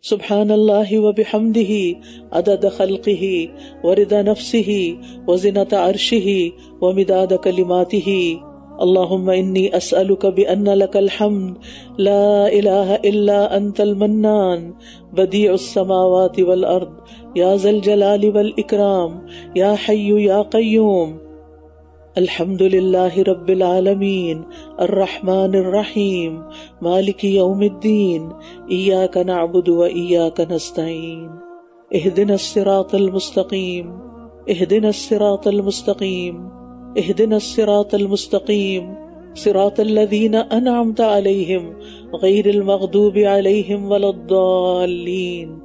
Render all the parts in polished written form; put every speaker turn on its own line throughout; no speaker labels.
سبحان اللہ وبحمدہ عدد خلقہ ورضا نفسہ وزنۃ عرشہ ومداد کلماتہ اللہم انی اسألک بأن لک الحمد لا الہ الا انت المنان بدیع السماوات والارض یا ذا الجلال والاکرام یا حی یا قیوم الحمد للہ رب العالمین الرحمن الرحیم مالک یوم الدین ایاک نعبد و ایاک نستعین اہدنا الصراط المستقیم اہدنا الصراط المستقیم اہدنا الصراط المستقیم صراط الذین انعمت علیہم غیر المغضوب علیہم ولا الضالین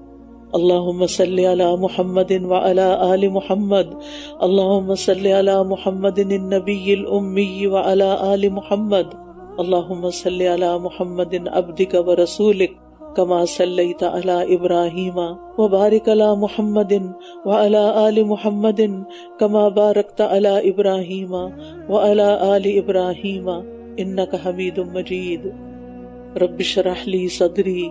اللہم صلی علی محمد وعلی آل محمد اللہم صلی علی محمد النبی الامی وعلی آل محمد اللہم صلی علی محمد عبدک ورسولک کما صلیت علی ابراہیم وبارک علی محمد وعلی آل محمد کما بارکت علی ابراہیم وعلی آل ابراہیم انک حمید مجید رب اشرح لی صدری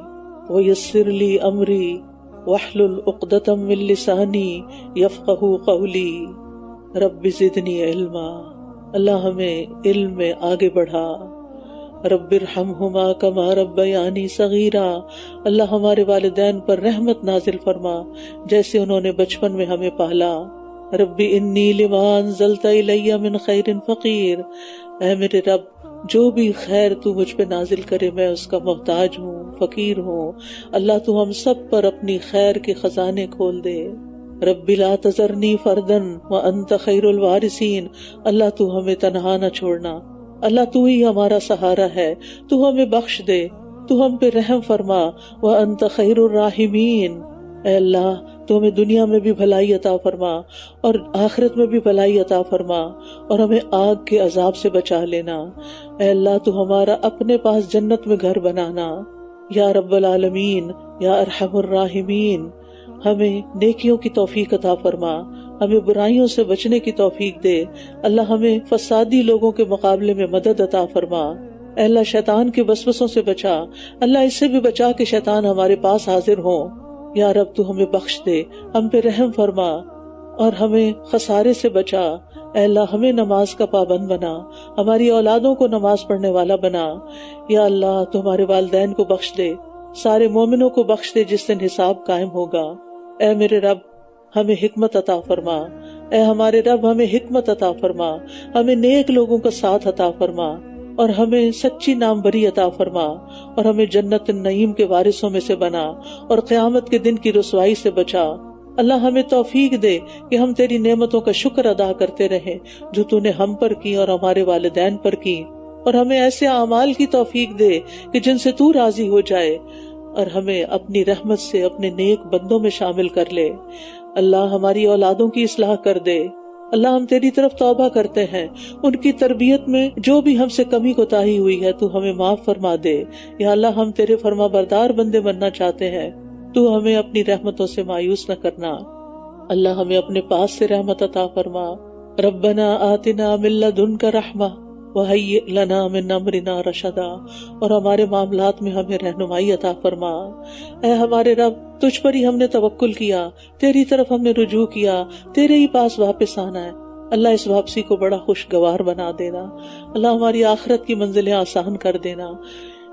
ویسر لی امری واحلل عقدۃ من لسانی یفقہوا قولی رب زدنی علما، اللہ ہمیں علم میں آگے بڑھا۔ رب ارحمہما کما ربیانی صغیرا، اللہ ہمارے والدین پر رحمت نازل فرما جیسے انہوں نے بچپن میں ہمیں پالا۔ رب انی لما انزلت الی من خیر فقیر، اے میرے رب جو بھی خیر تو مجھ پہ نازل کرے میں اس کا محتاج ہوں، فقیر ہوں۔ اللہ تو ہم سب پر اپنی خیر کے خزانے کھول دے۔ رب لا تذرنی فردن وانت خیر الوارثین، اللہ تو ہمیں تنہا نہ چھوڑنا، اللہ تو ہی ہمارا سہارا ہے، تو ہمیں بخش دے، تو ہم پہ رحم فرما۔ وانت خیر الراحمین، اے اللہ تو ہمیں دنیا میں بھی بھلائی عطا فرما اور آخرت میں بھی بھلائی عطا فرما، اور ہمیں آگ کے عذاب سے بچا لینا۔ اے اللہ تو ہمارا اپنے پاس جنت میں گھر بنانا۔ یا رب العالمین، یا ارحم الراحمین، ہمیں نیکیوں کی توفیق عطا فرما، ہمیں برائیوں سے بچنے کی توفیق دے۔ اللہ ہمیں فسادی لوگوں کے مقابلے میں مدد عطا فرما۔ اے اللہ شیطان کے وسوسوں سے بچا، اللہ اس سے بھی بچا کہ شیطان ہمارے پاس حاضر ہوں۔ یا رب تو ہمیں بخش دے، ہم پہ رحم فرما اور ہمیں خسارے سے بچا۔ اے اللہ ہمیں نماز کا پابند بنا، ہماری اولادوں کو نماز پڑھنے والا بنا۔ یا اللہ تو ہمارے والدین کو بخش دے، سارے مومنوں کو بخش دے جس دن حساب قائم ہوگا۔ اے میرے رب ہمیں حکمت عطا فرما، اے ہمارے رب ہمیں حکمت عطا فرما، ہمیں نیک لوگوں کا ساتھ عطا فرما، اور ہمیں سچی نام بری عطا فرما، اور ہمیں جنت النعیم کے وارثوں میں سے بنا، اور قیامت کے دن کی رسوائی سے بچا۔ اللہ ہمیں توفیق دے کہ ہم تیری نعمتوں کا شکر ادا کرتے رہیں جو تو نے ہم پر کی اور ہمارے والدین پر کی، اور ہمیں ایسے اعمال کی توفیق دے کہ جن سے تو راضی ہو جائے، اور ہمیں اپنی رحمت سے اپنے نیک بندوں میں شامل کر لے۔ اللہ ہماری اولادوں کی اصلاح کر دے۔ اللہ ہم تیری طرف توبہ کرتے ہیں، ان کی تربیت میں جو بھی ہم سے کمی کوتاہی ہوئی ہے تو ہمیں معاف فرما دے۔ یا اللہ ہم تیرے فرما بردار بندے بننا چاہتے ہیں، تو ہمیں اپنی رحمتوں سے مایوس نہ کرنا۔ اللہ ہمیں اپنے پاس سے رحمت عطا فرما۔ ربنا آتنا من لدنک رحمہ وہیئ لنا من امرنا رشدا، اور ہمارے معاملات میں ہمیں رہنمائی عطا فرما۔ اے ہمارے رب تجھ پر ہی ہم نے توکل کیا، تیری طرف ہم نے رجوع کیا، تیرے ہی پاس واپس آنا ہے۔ اللہ اس واپسی کو بڑا خوشگوار بنا دینا، اللہ ہماری آخرت کی منزلیں آسان کر دینا۔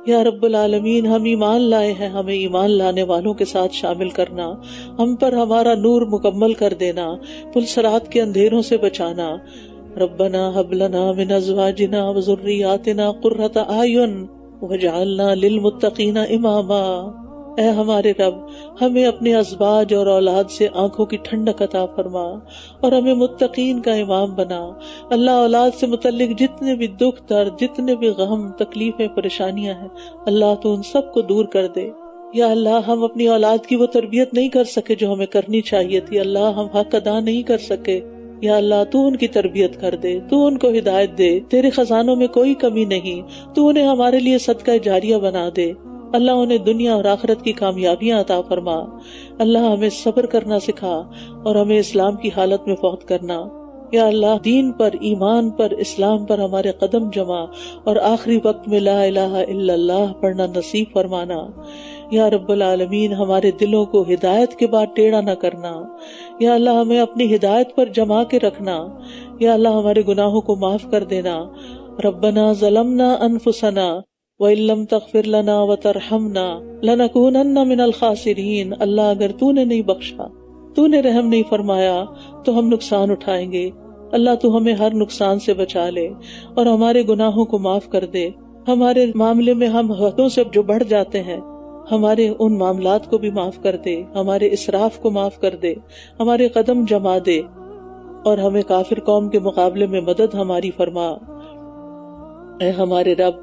یا رب العالمین ہم ایمان لائے ہیں، ہمیں ایمان لانے والوں کے ساتھ شامل کرنا، ہم پر ہمارا نور مکمل کر دینا، پلسرات کے اندھیروں سے بچانا۔ ربنا هب لنا من ازواجنا وذرياتنا قرة اعین واجعلنا للمتقین اماما۔ اے ہمارے رب ہمیں اپنے ازواج اور اولاد سے آنکھوں کی ٹھنڈک عطا فرما اور ہمیں متقین کا امام بنا۔ اللہ اولاد سے متعلق جتنے بھی دکھ درد، جتنے بھی غم تکلیفیں پریشانیاں ہیں، اللہ تو ان سب کو دور کر دے۔ یا اللہ ہم اپنی اولاد کی وہ تربیت نہیں کر سکے جو ہمیں کرنی چاہیے تھی، اللہ ہم حق ادا نہیں کر سکے، یا اللہ تو ان کی تربیت کر دے، تو ان کو ہدایت دے، تیرے خزانوں میں کوئی کمی نہیں، تو انہیں ہمارے لیے صدقہ جاریہ بنا دے۔ اللہ انہیں دنیا اور آخرت کی کامیابیاں عطا فرما۔ اللہ ہمیں صبر کرنا سکھا اور ہمیں اسلام کی حالت میں فوت کرنا۔ یا اللہ دین پر، ایمان پر، اسلام پر ہمارے قدم جما اور آخری وقت میں لا الہ الا اللہ پڑھنا نصیب فرمانا۔ یا رب العالمین ہمارے دلوں کو ہدایت کے بعد ٹیڑھا نہ کرنا۔ یا اللہ ہمیں اپنی ہدایت پر جما کے رکھنا۔ یا اللہ ہمارے گناہوں کو معاف کر دینا۔ ربنا ظلمنا انفسنا وَإِن لَّمْ تَغْفِرْ لَنَا وَتَرْحَمْنَا لَنَكُونَنَّ مِنَ الْخَاسِرِينَ۔ اللہ اگر تو نے نہیں بخشا، تو نے رحم نہیں فرمایا تو ہم نقصان اٹھائیں گے۔ اللہ تو ہمیں ہر نقصان سے بچا لے اور ہمارے گناہوں کو معاف کر دے۔ ہمارے معاملے میں ہم حدوں سے جو بڑھ جاتے ہیں، ہمارے ان معاملات کو بھی معاف کر دے، ہمارے اسراف کو معاف کر دے، ہمارے قدم جما دے اور ہمیں کافر قوم کے مقابلے میں مدد ہماری فرما۔ اے ہمارے رب،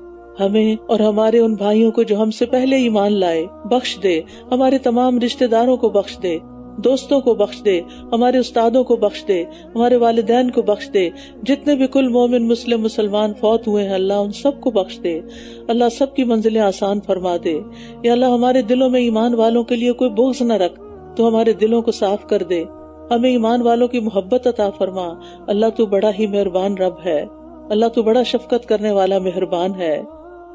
ہمیں اور ہمارے ان بھائیوں کو جو ہم سے پہلے ایمان لائے بخش دے، ہمارے تمام رشتہ داروں کو بخش دے، دوستوں کو بخش دے، ہمارے استادوں کو بخش دے، ہمارے والدین کو بخش دے، جتنے بھی کل مومن مسلم مسلمان فوت ہوئے ہیں اللہ ان سب کو بخش دے۔ اللہ سب کی منزلیں آسان فرما دے۔ یا اللہ ہمارے دلوں میں ایمان والوں کے لیے کوئی بغض نہ رکھ، تو ہمارے دلوں کو صاف کر دے، ہمیں ایمان والوں کی محبت عطا فرما۔ اللہ تو بڑا ہی مہربان رب ہے، اللہ تو بڑا شفقت کرنے والا مہربان ہے۔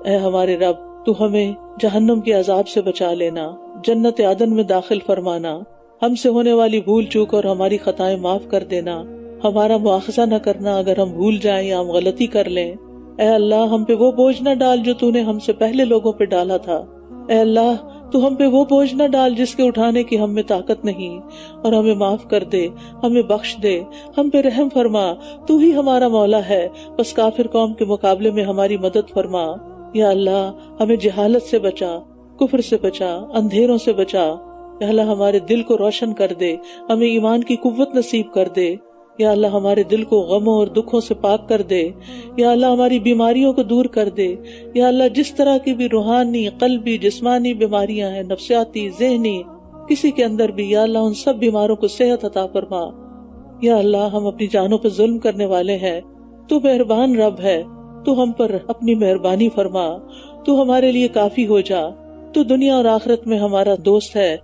اے ہمارے رب، تو ہمیں جہنم کے عذاب سے بچا لینا، جنت عدن میں داخل فرمانا، ہم سے ہونے والی بھول چوک اور ہماری خطائیں معاف کر دینا، ہمارا مواخذہ نہ کرنا اگر ہم بھول جائیں یا ہم غلطی کر لیں۔ اے اللہ ہم پہ وہ بوجھ نہ ڈال جو تو نے ہم سے پہلے لوگوں پہ ڈالا تھا۔ اے اللہ تو ہم پہ وہ بوجھ نہ ڈال جس کے اٹھانے کی ہم میں طاقت نہیں، اور ہمیں معاف کر دے، ہمیں بخش دے، ہم پہ رحم فرما۔ تو ہی ہمارا مولا ہے، بس کافر قوم کے مقابلے میں ہماری مدد فرما۔ یا اللہ ہمیں جہالت سے بچا، کفر سے بچا، اندھیروں سے بچا۔ یا اللہ ہمارے دل کو روشن کر دے، ہمیں ایمان کی قوت نصیب کر دے۔ یا اللہ ہمارے دل کو غموں اور دکھوں سے پاک کر دے۔ یا اللہ ہماری بیماریوں کو دور کر دے۔ یا اللہ جس طرح کی بھی روحانی، قلبی، جسمانی بیماریاں ہیں، نفسیاتی، ذہنی، کسی کے اندر بھی، یا اللہ ان سب بیماروں کو صحت عطا فرما۔ یا اللہ ہم اپنی جانوں پر ظلم کرنے والے ہیں، تو مہربان رب ہے، تو ہم پر اپنی مہربانی فرما، تو ہمارے لیے کافی ہو جا، تو دنیا اور آخرت میں ہمارا دوست ہے،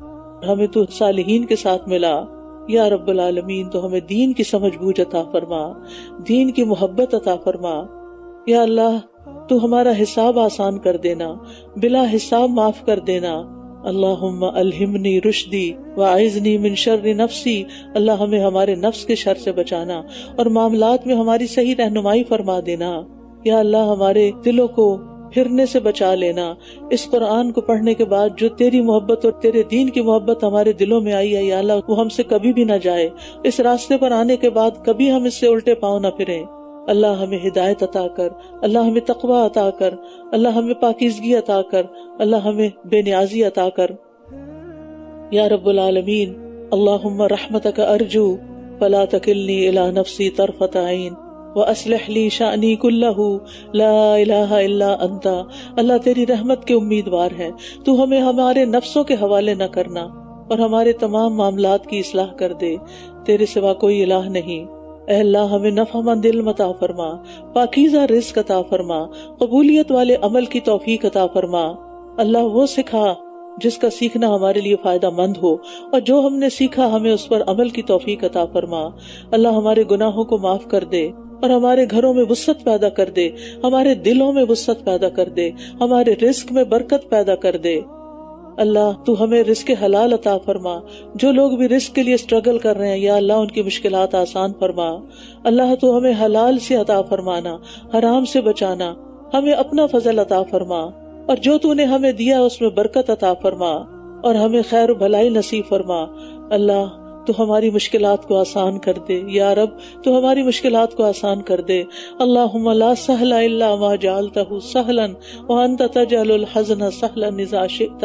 ہمیں تو صالحین کے ساتھ ملا۔ یا رب العالمین تو ہمیں دین کی سمجھ بوجھ عطا فرما، دین کی محبت عطا فرما۔ یا اللہ تو ہمارا حساب آسان کر دینا، بلا حساب معاف کر دینا۔ اللہم الہمنی رشدی واعذنی من شر نفسی۔ اللہ ہمیں ہمارے نفس کے شر سے بچانا اور معاملات میں ہماری صحیح رہنمائی فرما دینا۔ یا اللہ ہمارے دلوں کو پھرنے سے بچا لینا۔ اس قرآن کو پڑھنے کے بعد جو تیری محبت اور تیرے دین کی محبت ہمارے دلوں میں آئی ہے، یا اللہ وہ ہم سے کبھی بھی نہ جائے۔ اس راستے پر آنے کے بعد کبھی ہم اس سے الٹے پاؤں نہ پھریں۔ اللہ ہمیں ہدایت عطا کر، اللہ ہمیں تقوی عطا کر، اللہ ہمیں پاکیزگی عطا کر، اللہ ہمیں بے نیازی عطا کر۔ یا رب العالمین اللہم رحمتک ارجو فلا تکلنی الی نفسی طرفۃ عین وَأَصْلِحْ لِي شَأْنِي كُلَّهُ لَا إِلَٰهَ إِلَّا أَنْتَ۔ اللہ تیری رحمت کے امیدوار ہے، تو ہمیں ہمارے نفسوں کے حوالے نہ کرنا اور ہمارے تمام معاملات کی اصلاح کر دے، تیرے سوا کوئی الہ نہیں۔ اے اللہ ہمیں نفع مند علم عطا فرما، پاکیزہ رزق عطا فرما، قبولیت والے عمل کی توفیق عطا فرما۔ اللہ وہ سکھا جس کا سیکھنا ہمارے لیے فائدہ مند ہو، اور جو ہم نے سیکھا ہمیں اس پر عمل کی توفیق عطا فرما۔ اللہ ہمارے گناہوں کو معاف کر دے اور ہمارے گھروں میں وسعت پیدا کر دے، ہمارے دلوں میں وسعت پیدا کر دے، ہمارے رزق میں برکت پیدا کر دے۔ اللہ تو ہمیں رزق حلال عطا فرما۔ جو لوگ بھی رزق کے لیے سٹرگل کر رہے ہیں، یا اللہ ان کی مشکلات آسان فرما۔ اللہ تو ہمیں حلال سے عطا فرمانا، حرام سے بچانا، ہمیں اپنا فضل عطا فرما، اور جو تو نے ہمیں دیا اس میں برکت عطا فرما اور ہمیں خیر و بھلائی نصیب فرما۔ اللہ تو ہماری مشکلات کو آسان کر دے، یا رب تو ہماری مشکلات کو آسان کر دے۔ اللہم لا سہل الا ما جعلتہ سہلا وانت تجعل الحزن سہلا اذا شئت۔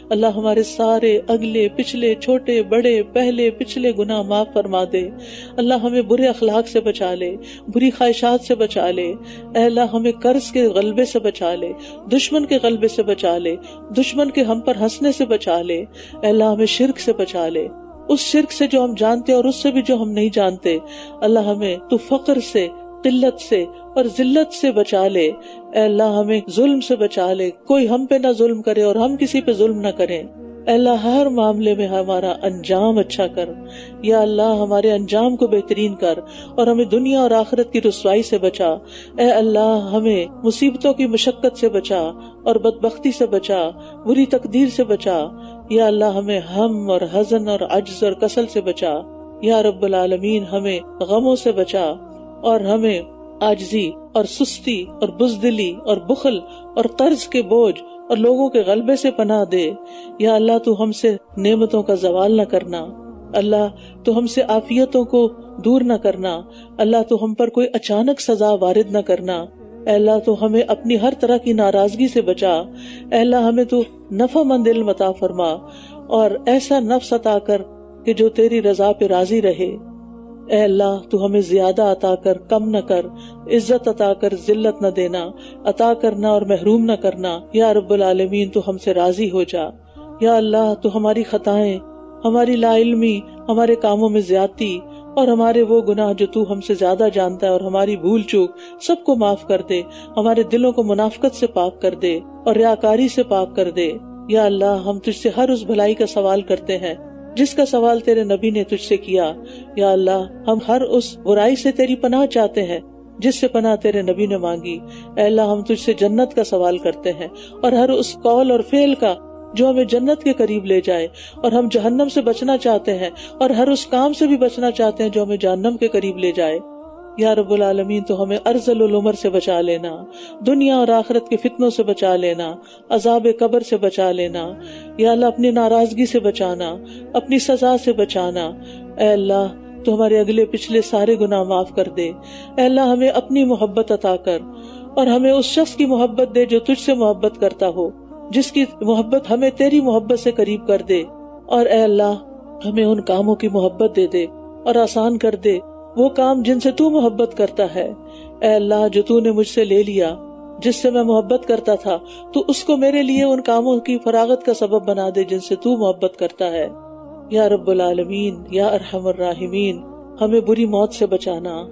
اللہ ہمارے سارے اگلے پچھلے چھوٹے بڑے پہلے پچھلے گناہ معاف فرما دے۔ اللہ ہمیں برے اخلاق سے بچا لے، بری خواہشات سے بچا لے۔ اے اللہ ہمیں قرض کے غلبے سے بچا لے، دشمن کے غلبے سے بچا لے، دشمن کے ہم پر ہنسنے سے بچا لے۔ اے اللہ ہمیں شرک سے بچا لے، اس شرک سے جو ہم جانتے اور اس سے بھی جو ہم نہیں جانتے۔ اللہ ہمیں تو فقر سے، قلت سے اور ذلت سے بچا لے۔ اے اللہ ہمیں ظلم سے بچا لے، کوئی ہم پہ نہ ظلم کرے اور ہم کسی پہ ظلم نہ کریں۔ اے اللہ ہر معاملے میں ہمارا انجام اچھا کر، یا اللہ ہمارے انجام کو بہترین کر اور ہمیں دنیا اور آخرت کی رسوائی سے بچا۔ اے اللہ ہمیں مصیبتوں کی مشقت سے بچا اور بدبختی سے بچا، بری تقدیر سے بچا۔ یا اللہ ہمیں ہم اور حزن اور عجز اور کسل سے بچا۔ یا رب العالمین ہمیں غموں سے بچا اور ہمیں عاجزی اور سستی اور بزدلی اور بخل اور قرض کے بوجھ اور لوگوں کے غلبے سے پناہ دے۔ یا اللہ تو ہم سے نعمتوں کا زوال نہ کرنا، اللہ تو ہم سے عافیتوں کو دور نہ کرنا، اللہ تو ہم پر کوئی اچانک سزا وارد نہ کرنا۔ اے اللہ تو ہمیں اپنی ہر طرح کی ناراضگی سے بچا۔ اے اللہ ہمیں تو نفع مند علم عطا فرما اور ایسا نفس عطا کر کہ جو تیری رضا پہ راضی رہے۔ اے اللہ تو ہمیں زیادہ عطا کر، کم نہ کر، عزت عطا کر، ذلت نہ دینا، عطا کرنا اور محروم نہ کرنا۔ یا رب العالمین تو ہم سے راضی ہو جا۔ یا اللہ تو ہماری خطائیں، ہماری لا علمی، ہمارے کاموں میں زیادتی اور ہمارے وہ گناہ جو تو ہم سے زیادہ جانتا ہے اور ہماری بھول چوک سب کو معاف کر دے، ہمارے دلوں کو منافقت سے پاک کر دے اور ریاکاری سے پاک کر دے۔ یا اللہ ہم تجھ سے ہر اس بھلائی کا سوال کرتے ہیں جس کا سوال تیرے نبی نے تجھ سے کیا۔ یا اللہ ہم ہر اس برائی سے تیری پناہ چاہتے ہیں جس سے پناہ تیرے نبی نے مانگی۔ اے اللہ ہم تجھ سے جنت کا سوال کرتے ہیں اور ہر اس قول اور فعل کا جو ہمیں جنت کے قریب لے جائے، اور ہم جہنم سے بچنا چاہتے ہیں اور ہر اس کام سے بھی بچنا چاہتے ہیں جو ہمیں جہنم کے قریب لے جائے۔ یا رب العالمین تو ہمیں ارذل العمر سے بچا لینا، دنیا اور آخرت کے فتنوں سے بچا لینا، عذاب قبر سے بچا لینا۔ یا اللہ اپنی ناراضگی سے بچانا، اپنی سزا سے بچانا۔ اے اللہ تو ہمارے اگلے پچھلے سارے گناہ معاف کر دے۔ اے اللہ ہمیں اپنی محبت عطا کر اور ہمیں اس شخص کی محبت دے جو تجھ سے محبت کرتا ہو، جس کی محبت ہمیں تیری محبت سے قریب کر دے۔ اور اے اللہ ہمیں ان کاموں کی محبت دے دے اور آسان کر دے وہ کام جن سے تو محبت کرتا ہے۔ اے اللہ جو تو نے مجھ سے لے لیا، جس سے میں محبت کرتا تھا، تو اس کو میرے لیے ان کاموں کی فراغت کا سبب بنا دے جن سے تو محبت کرتا ہے۔ یا رب العالمین یا ارحم الراحمین ہمیں بری موت سے بچانا،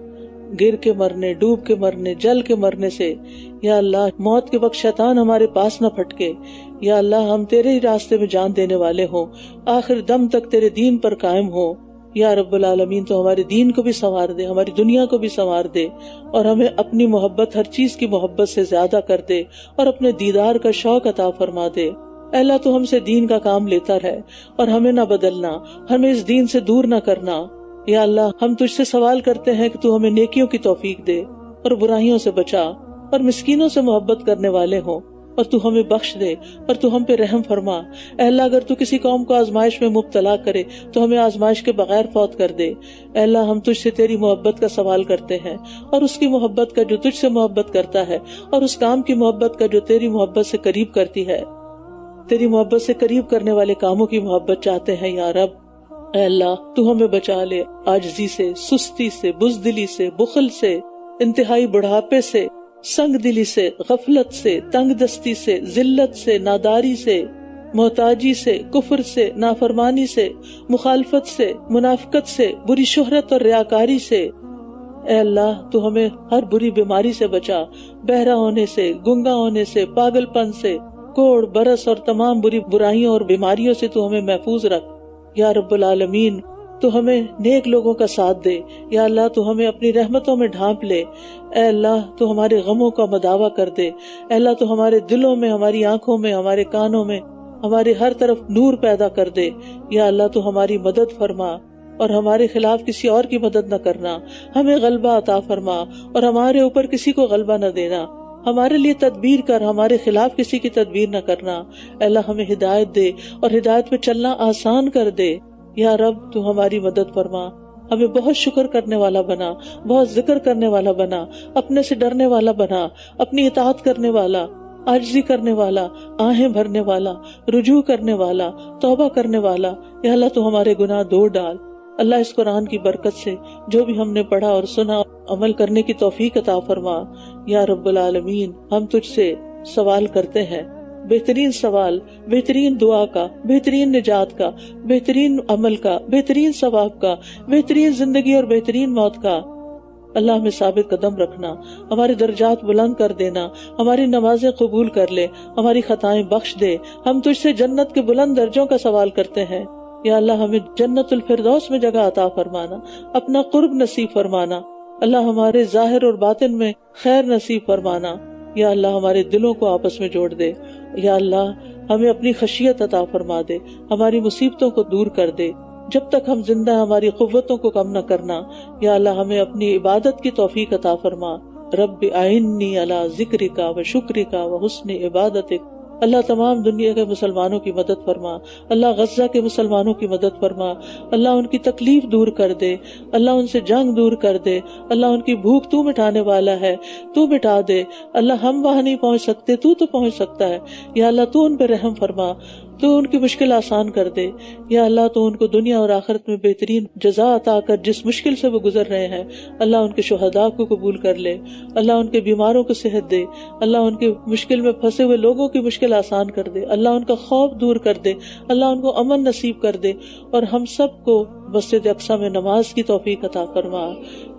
گر کے مرنے، ڈوب کے مرنے، جل کے مرنے سے۔ یا اللہ موت کے وقت شیطان ہمارے پاس نہ پھٹکے۔ یا اللہ ہم تیرے ہی راستے میں جان دینے والے ہوں، آخر دم تک تیرے دین پر قائم ہوں۔ یا رب العالمین تو ہمارے دین کو بھی سنوار دے، ہماری دنیا کو بھی سنوار دے اور ہمیں اپنی محبت ہر چیز کی محبت سے زیادہ کر دے اور اپنے دیدار کا شوق عطا فرما دے۔ اے اللہ تو ہم سے دین کا کام لیتا رہے اور ہمیں نہ بدلنا، ہمیں اس دین سے دور نہ کرنا۔ یا اللہ ہم تجھ سے سوال کرتے ہیں کہ تو ہمیں نیکیوں کی توفیق دے اور برائیوں سے بچا اور مسکینوں سے محبت کرنے والے ہوں، اور تو ہمیں بخش دے اور تو ہم پہ رحم فرما۔ اے اللہ اگر تو کسی قوم کو آزمائش میں مبتلا کرے تو ہمیں آزمائش کے بغیر فوت کر دے۔ اے اللہ ہم تجھ سے تیری محبت کا سوال کرتے ہیں اور اس کی محبت کا جو تجھ سے محبت کرتا ہے، اور اس کام کی محبت کا جو تیری محبت سے قریب کرتی ہے۔ تیری محبت سے قریب کرنے والے کاموں کی محبت چاہتے ہیں یا رب۔ اے اللہ تو ہمیں بچا لے عاجزی سے، سستی سے، بزدلی سے، بخل سے، انتہائی بڑھاپے سے، سنگ دلی سے، غفلت سے، تنگ دستی سے، ذلت سے، ناداری سے، محتاجی سے، کفر سے، نافرمانی سے، مخالفت سے، منافقت سے، بری شہرت اور ریاکاری سے۔ اے اللہ تو ہمیں ہر بری بیماری سے بچا، بہرا ہونے سے، گنگا ہونے سے، پاگل پن سے، کوڑ برس اور تمام بری برائیوں اور بیماریوں سے تو ہمیں محفوظ رکھ۔ یا رب العالمین تو ہمیں نیک لوگوں کا ساتھ دے۔ یا اللہ تو ہمیں اپنی رحمتوں میں ڈھانپ لے۔ اے اللہ تو ہمارے غموں کا مداوا کر دے۔ اے اللہ تو ہمارے دلوں میں، ہماری آنکھوں میں، ہمارے کانوں میں، ہمارے ہر طرف نور پیدا کر دے۔ یا اللہ تو ہماری مدد فرما اور ہمارے خلاف کسی اور کی مدد نہ کرنا، ہمیں غلبہ عطا فرما اور ہمارے اوپر کسی کو غلبہ نہ دینا۔ ہمارے لیے تدبیر کر، ہمارے خلاف کسی کی تدبیر نہ کرنا۔ اے اللہ ہمیں ہدایت دے اور ہدایت پہ چلنا آسان کر دے۔ یا رب تو ہماری مدد فرما، ہمیں بہت شکر کرنے والا بنا، بہت ذکر کرنے والا بنا، اپنے سے ڈرنے والا بنا، اپنی اطاعت کرنے والا، عاجزی کرنے والا، آہیں بھرنے والا، رجوع کرنے والا، توبہ کرنے والا۔ یا اللہ تو ہمارے گناہ دھو ڈال۔ اللہ اس قرآن کی برکت سے جو بھی ہم نے پڑھا اور سنا عمل کرنے کی توفیق عطا فرما۔ یا رب العالمین ہم تجھ سے سوال کرتے ہیں، بہترین سوال، بہترین دعا کا، بہترین نجات کا، بہترین عمل کا، بہترین ثواب کا، بہترین زندگی اور بہترین موت کا۔ اللہ ہمیں ثابت قدم رکھنا، ہمارے درجات بلند کر دینا، ہماری نمازیں قبول کر لے، ہماری خطائیں بخش دے۔ ہم تجھ سے جنت کے بلند درجوں کا سوال کرتے ہیں، یا اللہ ہمیں جنت الفردوس میں جگہ عطا فرمانا، اپنا قرب نصیب فرمانا۔ اللہ ہمارے ظاہر اور باطن میں خیر نصیب فرمانا۔ یا اللہ ہمارے دلوں کو آپس میں جوڑ دے۔ یا اللہ ہمیں اپنی خشیت عطا فرما دے، ہماری مصیبتوں کو دور کر دے۔ جب تک ہم زندہ ہیں ہماری قوتوں کو کم نہ کرنا۔ یا اللہ ہمیں اپنی عبادت کی توفیق عطا فرما۔ رب اعنی علی ذکرک و شکرک و حسن عبادتک۔ اللہ تمام دنیا کے مسلمانوں کی مدد فرما، اللہ غزہ کے مسلمانوں کی مدد فرما، اللہ ان کی تکلیف دور کر دے، اللہ ان سے جنگ دور کر دے، اللہ ان کی بھوک تو مٹانے والا ہے، تو مٹا دے۔ اللہ ہم وہاں نہیں پہنچ سکتے، تو پہنچ سکتا ہے۔ یا اللہ تو ان پہ رحم فرما، تو ان کی مشکل آسان کر دے۔ یا اللہ تو ان کو دنیا اور آخرت میں بہترین جزا عطا کر جس مشکل سے وہ گزر رہے ہیں، اللہ ان کے شہداء کو قبول کر لے، اللہ ان کے بیماروں کو صحت دے، اللہ ان کے مشکل میں پھنسے ہوئے لوگوں کی مشکل آسان کر دے، اللہ ان کا خوف دور کر دے، اللہ ان کو امن نصیب کر دے، اور ہم سب کو مسجد اقصی میں نماز کی توفیق عطا فرما۔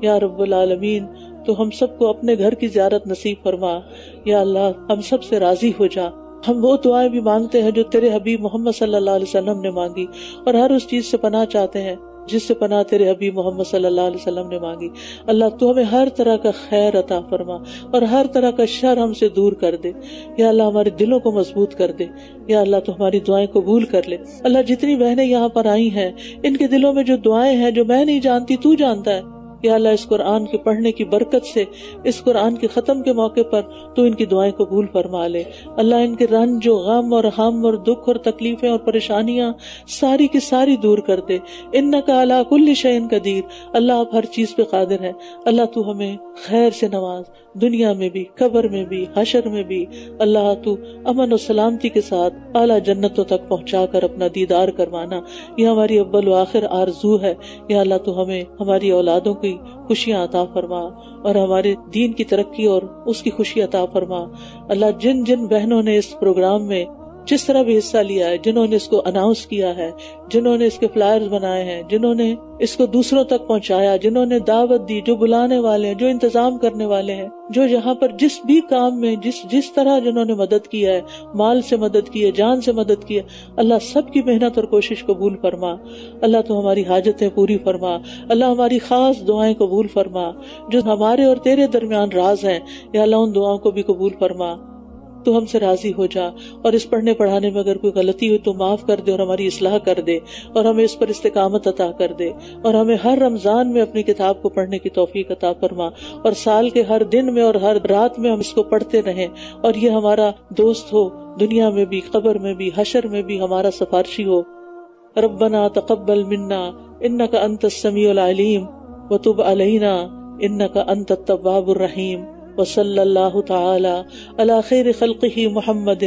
یا رب العالمین تو ہم سب کو اپنے گھر کی زیارت نصیب فرما۔ یا اللہ ہم سب سے راضی ہو جا۔ ہم وہ دعائیں بھی مانگتے ہیں جو تیرے حبیب محمد صلی اللہ علیہ وسلم نے مانگی، اور ہر اس چیز سے پناہ چاہتے ہیں جس سے پناہ تیرے حبیب محمد صلی اللہ علیہ وسلم نے مانگی۔ اللہ تو ہمیں ہر طرح کا خیر عطا فرما اور ہر طرح کا شر ہم سے دور کر دے۔ یا اللہ ہمارے دلوں کو مضبوط کر دے۔ یا اللہ تو ہماری دعائیں قبول کر لے۔ اللہ جتنی بہنیں یہاں پر آئی ہیں ان کے دلوں میں جو دعائیں ہیں جو میں نہیں جانتی تو جانتا ہے۔ یا اللہ اس قرآن کے پڑھنے کی برکت سے، اس قرآن کے ختم کے موقع پر تو ان کی دعائیں قبول فرما لے۔ اللہ ان کے رنج و غم اور ہم اور دکھ اور تکلیفیں اور پریشانیاں ساری کی ساری دور کر دے۔ انک علی کل شیء قدیر، اللہ آپ ہر چیز پہ قادر ہے۔ اللہ تو ہمیں خیر سے نواز، دنیا میں بھی، قبر میں بھی، حشر میں بھی۔ اللہ تو امن و سلامتی کے ساتھ اعلیٰ جنتوں تک پہنچا کر اپنا دیدار کروانا، یہ ہماری اول و آخر آرزو ہے۔ یا اللہ تو ہمیں ہماری اولادوں کی خوشیاں عطا فرما اور ہمارے دین کی ترقی اور اس کی خوشی عطا فرما۔ اللہ جن جن بہنوں نے اس پروگرام میں جس طرح بھی حصہ لیا ہے، جنہوں نے اس کو اناؤنس کیا ہے، جنہوں نے اس کے فلائرز بنائے ہیں، جنہوں نے اس کو دوسروں تک پہنچایا، جنہوں نے دعوت دی، جو بلانے والے ہیں، جو انتظام کرنے والے ہیں، جو یہاں پر جس بھی کام میں جس طرح جنہوں نے مدد کیا ہے، مال سے مدد کی ہے، جان سے مدد کی ہے، اللہ سب کی محنت اور کوشش قبول فرما۔ اللہ تو ہماری حاجتیں پوری فرما۔ اللہ ہماری خاص دعائیں قبول فرما جو ہمارے اور تیرے درمیان راز ہیں۔ یا اللہ ان دعاؤں کو بھی قبول فرما۔ تو ہم سے راضی ہو جا، اور اس پڑھنے پڑھانے میں اگر کوئی غلطی ہوئی تو معاف کر دے اور ہماری اصلاح کر دے، اور ہمیں اس پر استقامت عطا کر دے، اور ہمیں ہر رمضان میں اپنی کتاب کو پڑھنے کی توفیق عطا فرما، اور سال کے ہر دن میں اور ہر رات میں ہم اس کو پڑھتے رہیں، اور یہ ہمارا دوست ہو، دنیا میں بھی، قبر میں بھی، حشر میں بھی ہمارا سفارشی ہو۔ ربنا تقبل منا انک انت السمیع العلیم وتب علینا انک انت التواب الرحیم، وصلی اللہ تعالی علی خیر خلقہ محمد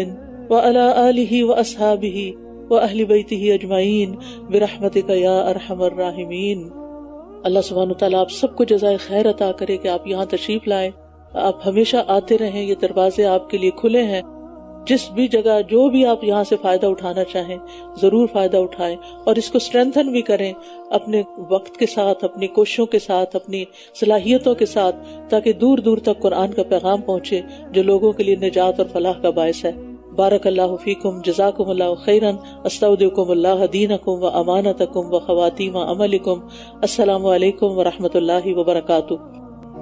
وعلی آلہ واصحابہ واہل بیتہ اجمعین برحمتک یا ارحم الراحمین۔ اللہ سبحانہ تعالیٰ آپ سب کو جزائے خیر عطا کرے کہ آپ یہاں تشریف لائیں، آپ ہمیشہ آتے رہیں، یہ دروازے آپ کے لیے کھلے ہیں۔ جس بھی جگہ جو بھی آپ یہاں سے فائدہ اٹھانا چاہیں ضرور فائدہ اٹھائیں، اور اس کو اسٹرینتھن بھی کریں اپنے وقت کے ساتھ، اپنی کوششوں کے ساتھ، اپنی صلاحیتوں کے ساتھ، تاکہ دور دور تک قرآن کا پیغام پہنچے جو لوگوں کے لیے نجات اور فلاح کا باعث ہے۔ بارک اللہ فیکم، جزاکم اللہ خیرا، استودعکم اللہ دینکم و امانتکم و خواتیم عملکم۔ السلام علیکم ورحمۃ اللہ وبرکاتہ۔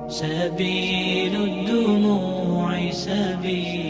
سبیل الدموع سبیل